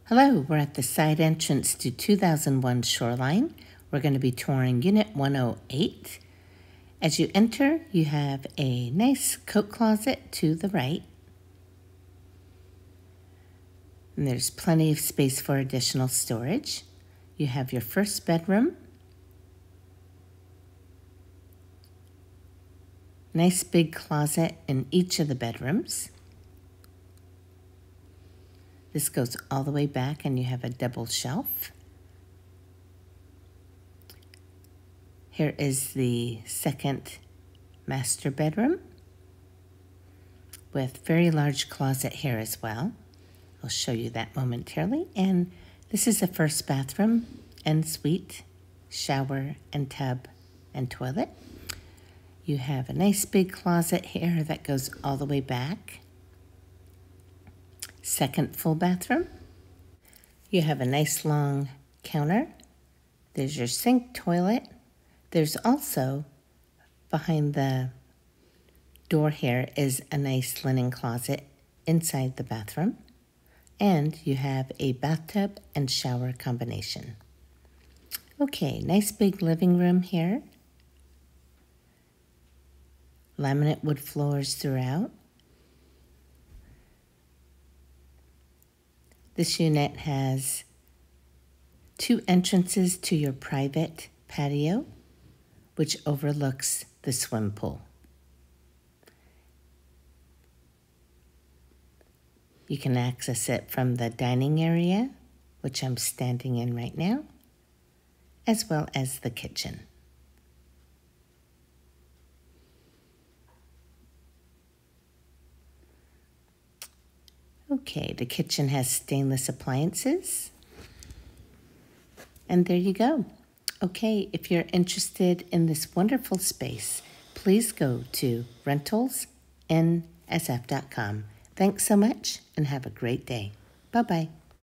Hello, we're at the side entrance to 2001 Shoreline. We're going to be touring Unit 108. As you enter, you have a nice coat closet to the right. And there's plenty of space for additional storage. You have your first bedroom. Nice big closet in each of the bedrooms. This goes all the way back and you have a double shelf. Here is the second master bedroom with very large closet here as well. I'll show you that momentarily. And this is the first bathroom, ensuite, shower and tub and toilet. You have a nice big closet here that goes all the way back. Second full bathroom. You have a nice long counter. There's your sink, toilet. There's also, behind the door here, is a nice linen closet inside the bathroom. And you have a bathtub and shower combination. Okay, nice big living room here. Laminate wood floors throughout. This unit has 2 entrances to your private patio, which overlooks the swim pool. You can access it from the dining area, which I'm standing in right now, as well as the kitchen. Okay, the kitchen has stainless appliances. And there you go. Okay, if you're interested in this wonderful space, please go to rentalsnsf.com. Thanks so much and have a great day. Bye-bye.